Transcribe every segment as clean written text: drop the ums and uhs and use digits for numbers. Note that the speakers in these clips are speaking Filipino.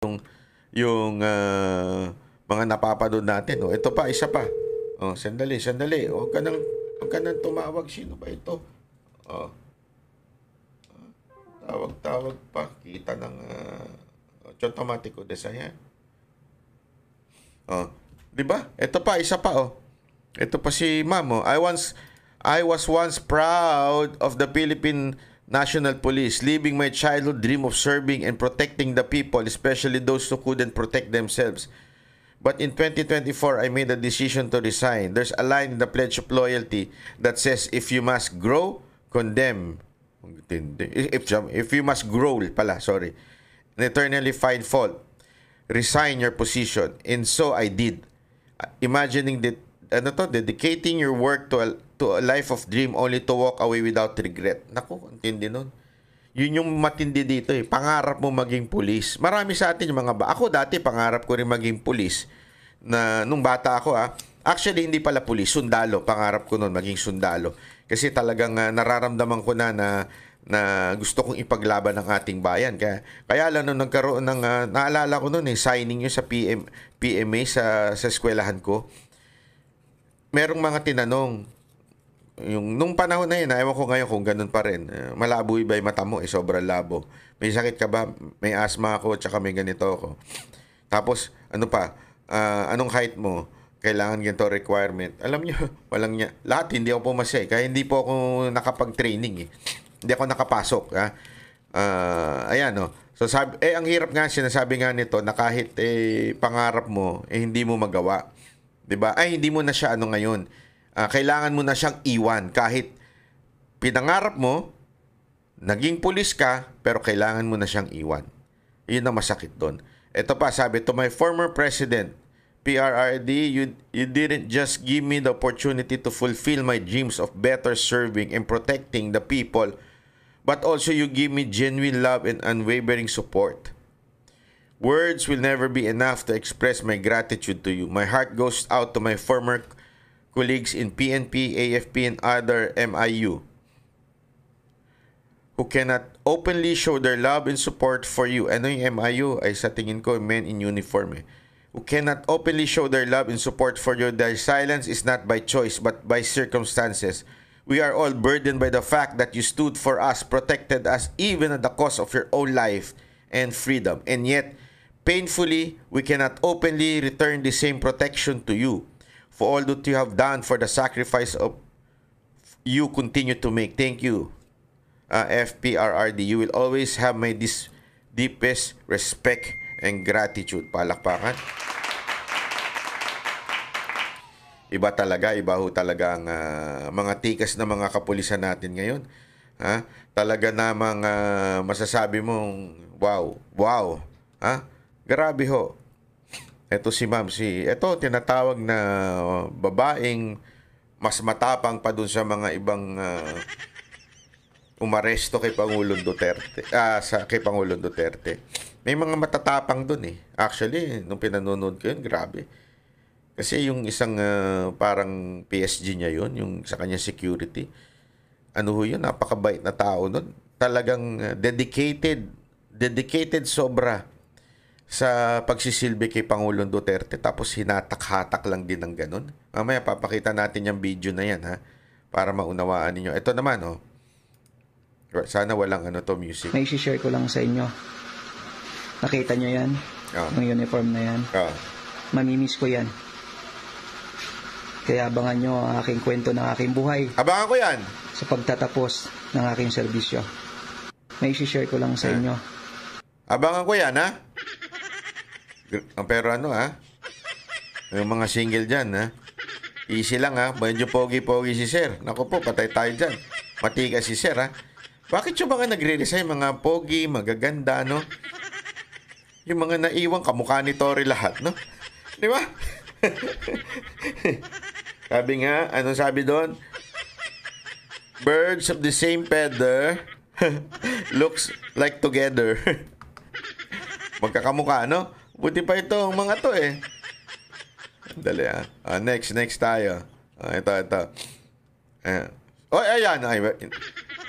yung mga napapanood natin. Oh, ito pa, isa pa. Oh, sandali. Huwag ka nang tumawag. Sino ba ito? Oh, tawag pa. Kita ng automatic o design. Oh, 'di ba? Ito pa, isa pa oh. Ito pa si Ma'am oh. I was once proud of the Philippine National Police, living my childhood dream of serving and protecting the people, especially those who couldn't protect themselves. But in 2024, I made a decision to resign. There's a line in the Pledge of Loyalty that says, if you must grow, condemn. If you must grow pala, sorry, and eternally find fault, resign your position. And so I did. Imagining that, dedicating your work to a life of dream only to walk away without regret. Naku, intindi nun. Yun yung matindi dito eh. Pangarap mo maging pulis. Marami sa atin yung ako dati pangarap ko rin maging pulis. Na nung bata ako actually hindi pala pulis, sundalo. Pangarap ko noon maging sundalo. Kasi talagang nararamdaman ko na gusto kong ipaglaban ng ating bayan. Kaya lang nung nagkaroon ng naalala ko noon signing yun sa PMA sa eskwelahan ko. Merong mga tinanong nung panahon na yun, ewan ko ngayon kung ganun pa rin. Malabo iba yung mata mo, sobrang labo. May sakit ka ba? May asthma ako, tsaka may ganito ako. Tapos, anong height mo? Kailangan ganito requirement. Alam nyo, walang niya. Lahat, hindi ako pumasya. Kaya hindi po ako nakapag-training Hindi ako nakapasok. Ayan, no. So, ang hirap nga, sinasabi nga nito, na kahit pangarap mo, hindi mo magawa. 'Di ba? Ay, hindi mo na siya ngayon. Kailangan mo na siyang iwan kahit pinangarap mo, naging pulis ka, pero kailangan mo na siyang iwan. Yun ang masakit doon. Ito pa, sabi, to my former president, PRRD, you didn't just give me the opportunity to fulfill my dreams of better serving and protecting the people, but also you give me genuine love and unwavering support. Words will never be enough to express my gratitude to you. My heart goes out to my former colleagues in PNP, AFP, and other MIU who cannot openly show their love and support for you. Ano yung MIU? Ay sa tingin ko, men in uniform Who cannot openly show their love and support for you. Their silence is not by choice but by circumstances. We are all burdened by the fact that you stood for us, protected us, even at the cost of your own life and freedom. And yet, painfully, we cannot openly return the same protection to you. For all that you have done, for the sacrifice of you continue to make. Thank you, FPRRD. You will always have my deepest respect and gratitude. Palakpakan. Iba ho talaga ang mga tikas na mga kapulisan natin ngayon. Talaga namang masasabi mong wow. Grabe ho. Ito si Ma'am, ito tinatawag na babaeng mas matapang pa dun sa mga ibang umaresto kay Pangulong Duterte. Kay Pangulong Duterte. May mga matatapang dun Actually, nung pinanonood ko yun, grabe. Kasi yung isang parang PSG niya yun, yung sa kanya security. Ano ho yun, napakabait na tao nun. Talagang dedicated sobra sa pagsisilbi kay Pangulong Duterte, tapos hinatak-hatak lang din ng ganun. Mamaya papakita natin yung video na yan para maunawaan ninyo. Ito naman sana walang music. May share ko lang sa inyo. Nakita nyo yan? Yung uniform na yan? Mamimiss ko yan. Kaya abangan nyo ang aking kwento ng aking buhay. Abangan ko yan! Sa pagtatapos ng aking serbisyo. May share ko lang sa inyo. Abangan ko yan Pero yung mga single dyan easy lang medyo pogi-pogi si Sir. Naku po, patay tayo dyan. Matigas si Sir Bakit yung mga nagre-resign, mga pogi, magaganda yung mga naiwang kamukha ni Tory lahat di ba? Sabi nga, anong sabi doon? Birds of the same feather looks like together. Magkakamukha Buti pa ito ang mga to Dali next tayo. Ito. Ayan.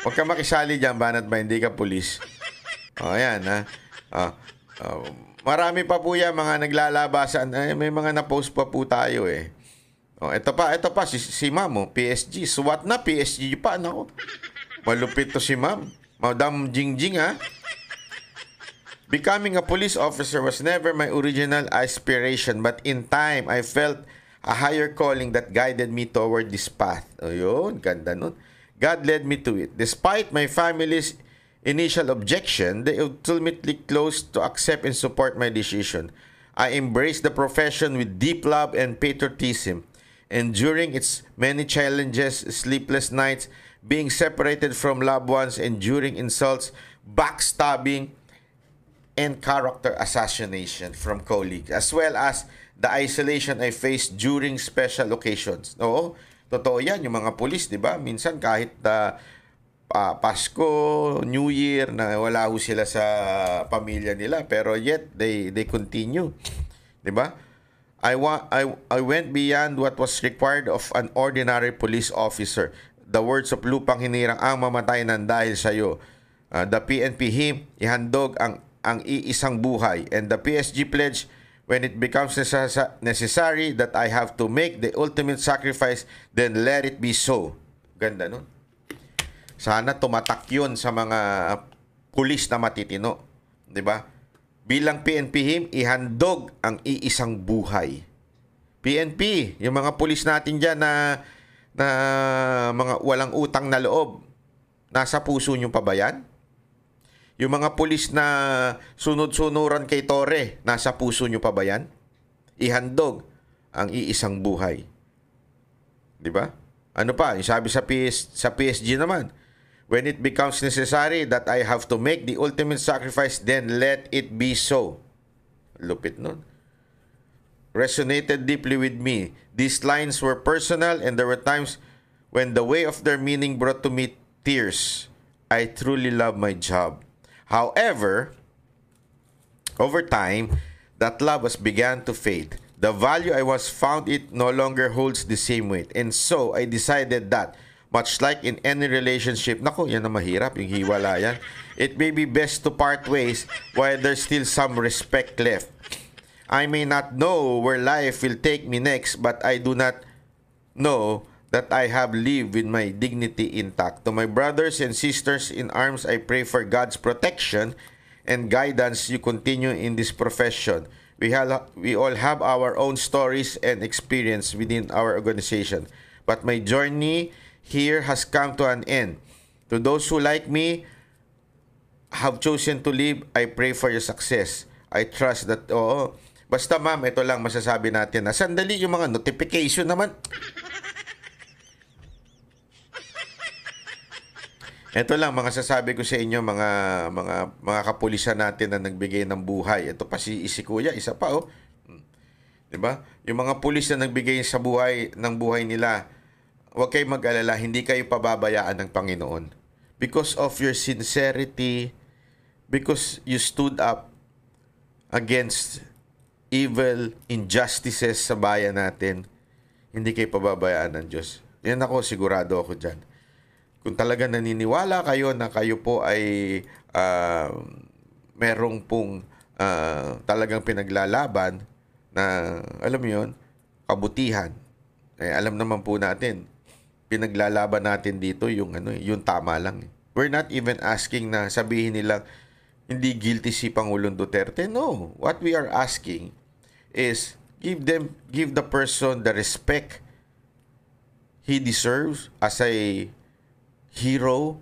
Huwag ka makisali dyan, banat ba hindi ka pulis. Ayan Marami pa po yan, mga naglalabasan. May mga na-post pa po tayo eh. Ito pa, si ma'am, PSG. SWAT na, PSG pa, nako. Malupit to si ma'am. Madam Jingjing, ha? Becoming a police officer was never my original aspiration, but in time, I felt a higher calling that guided me toward this path. Ayun, ganda nun. God led me to it. Despite my family's initial objection, they ultimately close to accept and support my decision. I embraced the profession with deep love and patriotism, enduring its many challenges, sleepless nights, being separated from loved ones, enduring insults, backstabbing, and character assassination from colleagues, as well as the isolation I faced during special occasions. Oo, totoo yan, yung mga pulis, di ba? Minsan kahit Pasko, New Year, na wala ho sila sa pamilya nila, pero yet they continue, di ba? I went beyond what was required of an ordinary police officer. The words of Lupang Hinirang, ang mamatay ng dahil sa iyo. The PNP hymn, ihandog ang iisang buhay. And the PSG pledge, when it becomes necessary that I have to make the ultimate sacrifice, then let it be so. Ganda nun. Sana tumatak yun sa mga pulis na matitino. Diba? Bilang PNP hymn, ihandog ang iisang buhay. PNP, yung mga pulis natin dyan na mga walang utang na loob, nasa puso nyo pa ba yan? Yung mga pulis na sunod-sunuran kay Torre, nasa puso nyo pa ba yan? Ihandog ang iisang buhay. Diba? Ano pa? Yung sabi sa PSG naman, when it becomes necessary that I have to make the ultimate sacrifice, then let it be so. Lupit nun. Resonated deeply with me. These lines were personal, and there were times when the weight of their meaning brought to me tears. I truly love my job. However, over time, that love began to fade. The value I was found it no longer holds the same weight. And so, I decided that, much like in any relationship, naku, yan na mahirap, yung hiwalayan, it may be best to part ways while there's still some respect left. I may not know where life will take me next, but I do not know that I have lived with my dignity intact. To my brothers and sisters in arms, I pray for God's protection and guidance you continue in this profession. We all have our own stories and experience within our organization, but my journey here has come to an end. To those who, like me, have chosen to live, I pray for your success. I trust that, basta ma'am, ito lang masasabi natin na sandali yung mga notification naman. Ito lang mga sasabi ko sa inyo, mga kapulisan natin na nagbigay ng buhay. Ito pa si Kuya, isa pa 'Di ba? Yung mga pulis na nagbigay sa buhay nila, huwag kayong mag-alala, hindi kayo pababayaan ng Panginoon. Because of your sincerity, because you stood up against evil injustices sa bayan natin, hindi kayo pababayaan ng Diyos. Yan ako, sigurado ako dyan. Kung talaga naniniwala kayo na kayo po ay merong pong talagang pinaglalaban na, alam mo yun, kabutihan. Alam naman po natin, pinaglalaban natin dito yung tama lang. We're not even asking na sabihin nilang hindi guilty si Pangulong Duterte. No. What we are asking is give the person the respect he deserves as a hero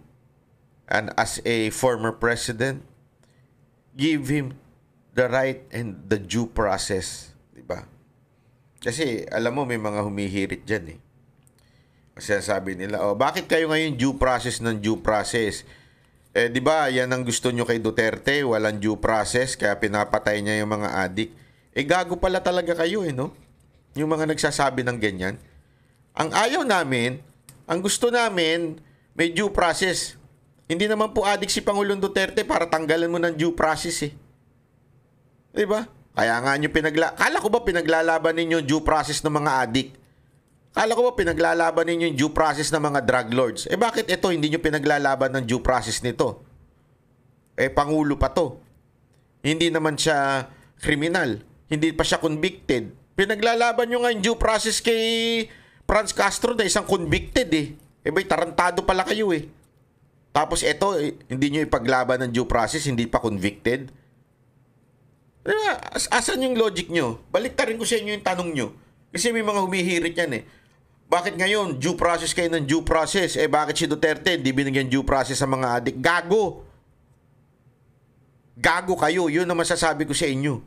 and as a former president. Give him the right and the due process, di ba? Kasi alam mo may mga humihirit diyan eh. Kasi sabi nila, bakit kayo ngayon due process ng due process? Di ba yan ang gusto nyo kay Duterte, walang due process, kaya pinapatay niya yung mga adik. Gago pala talaga kayo no? Yung mga nagsasabi ng ganyan. Ang ayaw namin, ang gusto namin, may due process. Hindi naman po adik si Pangulong Duterte para tanggalan mo ng due process eh. Di ba? Kaya nga nyo kala ko ba pinaglalaban ninyo due process ng mga adik? Kala ko ba pinaglalaban ninyo yung due process ng mga drug lords? Bakit ito hindi nyo pinaglalaban ng due process nito? Pangulo pa to. Hindi naman siya kriminal. Hindi pa siya convicted. Pinaglalaban nyo nga yung due process kay Franz Castro na isang convicted eh. Ba'y tarantado pala kayo eh. Tapos eto, hindi nyo ipaglaban ng due process, hindi pa convicted. Diba? Asan yung logic nyo? Baliktarin ko sa inyo yung tanong nyo. Kasi may mga humihirit yan eh. Bakit ngayon, due process kayo ng due process? Bakit si Duterte di binigyan due process sa mga adik? Gago! Gago kayo. Yun ang masasabi ko sa inyo.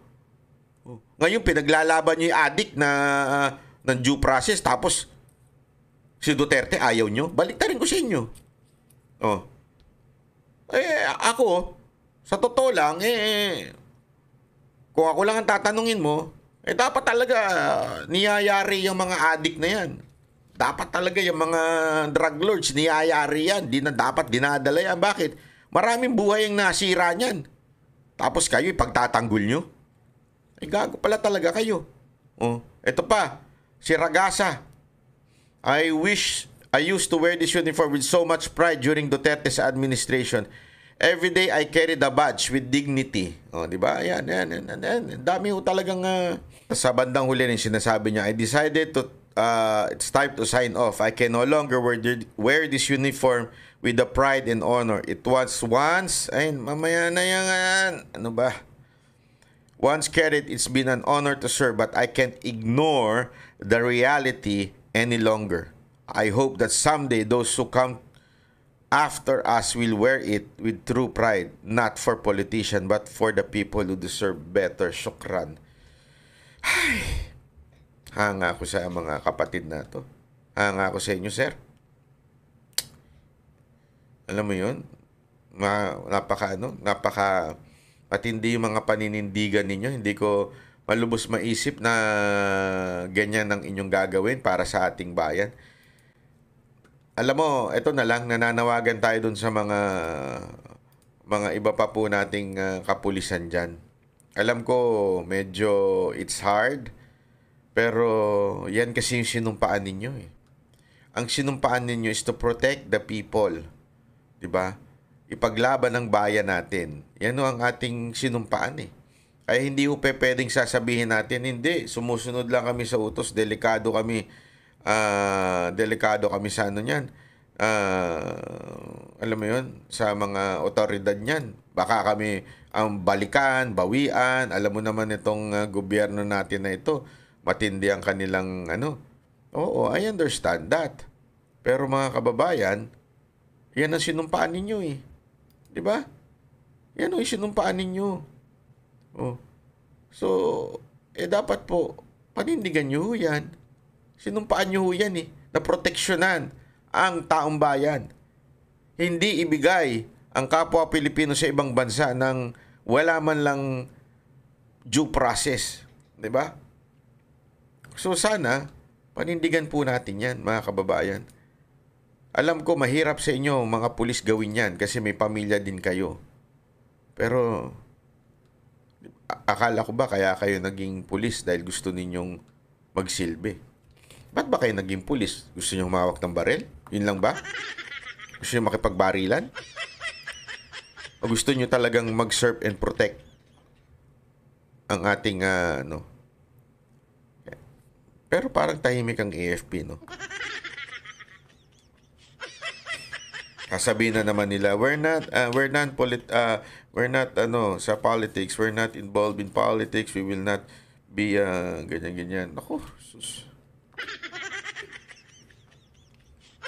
Ngayon, pinaglalaban nyo yung adik na ng due process, tapos si Duterte ayaw nyo? Baliktarin ko sa inyo. Ako, sa totoo lang, kung ako lang ang tatanungin mo, dapat talaga niyayari yung mga adik na yan. Dapat talaga yung mga drug lords, niyayari yan. Di na dapat dinadala yan. Bakit? Maraming buhay ang nasira niyan. Tapos kayo, ipagtatanggol nyo? Gago pala talaga kayo. Ito pa, si Ragasa. I wish I used to wear this uniform with so much pride during Duterte's administration. Every day I carry the badge with dignity. Di ba? Yan. Dami ho talagang sa bandang huli rin sinasabi niya, I decided to it's time to sign off. I can no longer wear this uniform with the pride and honor. It was once, mamaya na yan. Ano ba? Once carried, it's been an honor to serve, but I can't ignore the reality any longer. I hope that someday those who come after us will wear it with true pride, not for politicians, but for the people who deserve better. Shukran. Ay, hanga ako sa mga kapatid na to. Hanga ako sa inyo, sir. Alam mo yun? Napaka patindi yung mga paninindigan ninyo. Hindi ko malubos maisip na ganyan ang inyong gagawin para sa ating bayan. Alam mo, ito na lang, nananawagan tayo dun sa mga iba pa po nating kapulisan dyan. Alam ko, medyo it's hard, pero yan kasi yung sinumpaan ninyo eh. Ang sinumpaan ninyo is to protect the people. Diba? Ipaglaban ang bayan natin. Yan o ang ating sinumpaan eh. Ay hindi ho pwedeng sasabihin natin, hindi, sumusunod lang kami sa utos, delikado kami sa ano niyan. Alam mo yun, sa mga otoridad niyan. Baka kami ang balikan, bawian. Alam mo naman itong gobyerno natin na ito, matindi ang kanilang Oo, I understand that. Pero mga kababayan, yan ang sinumpaan ninyo eh. Diba? Yan ang sinumpaan ninyo. So, dapat po, panindigan nyo yan. Sinumpaan nyo yan eh. Na proteksyonan ang taong bayan. Hindi ibigay ang kapwa Pilipino sa ibang bansa ng wala man lang due process. Diba? So, sana, panindigan po natin yan, mga kababayan. Alam ko, mahirap sa inyo, mga pulis, gawin yan kasi may pamilya din kayo. Pero, akala ko ba kaya kayo naging pulis dahil gusto ninyong magsilbi? Ba't ba kayo naging pulis? Gusto niyo humawak ng baril? Yun lang ba? Gusto niyo makipagbarilan? O gusto niyo talagang mag-serve and protect ang ating Pero parang tahimik ang AFP, no? Sasabihin na naman nila, we're not sa politics, we're not involved in politics, we will not be ganyan. Ako, sus.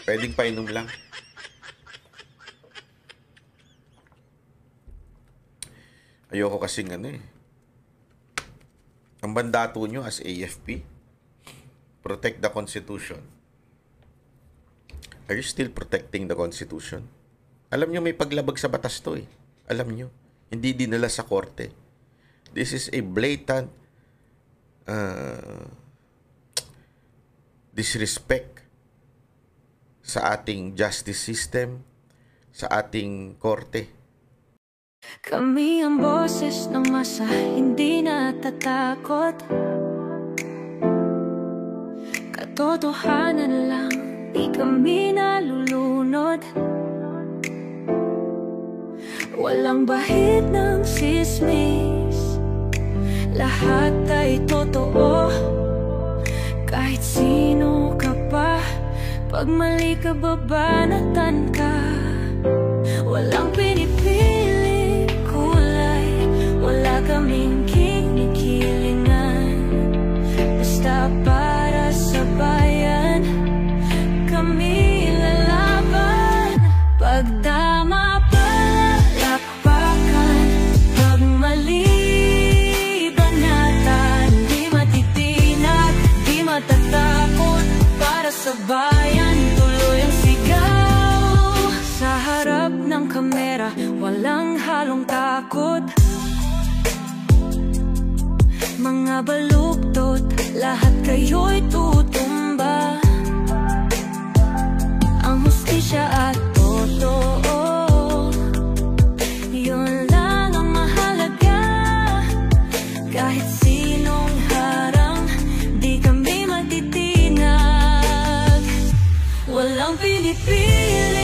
Pwedeng painom lang. Ayoko kasing ang mandato nyo as AFP, protect the Constitution. Are you still protecting the Constitution? Alam nyo, may paglabag sa batas to eh. Alam nyo. Hindi dinala sa korte. This is a blatant disrespect sa ating justice system, sa ating korte. Kami ang boses ng masa, hindi natatakot. Katotohanan lang, di kami nalulunod. Walang bahid ng sismis, lahat ay totoo. Kahit sino ka pa, pag mali ka babanatan ka. Walang pinipili kulay, wala kaming kinikilingan. Basta para sa bayan, kami lalaban. Pagdama palakpakan, pag mali banatan. Di matitinag, di matatakot, para sa bayan tuloy ang sigaw. Sa harap ng kamera, walang halong takot. Mga baluktot, lahat kayo'y tutumba. Ang hustisya at totoo, yun lang ang mahalaga. Kahit sinong harang, di kami matitinag. Walang pinipili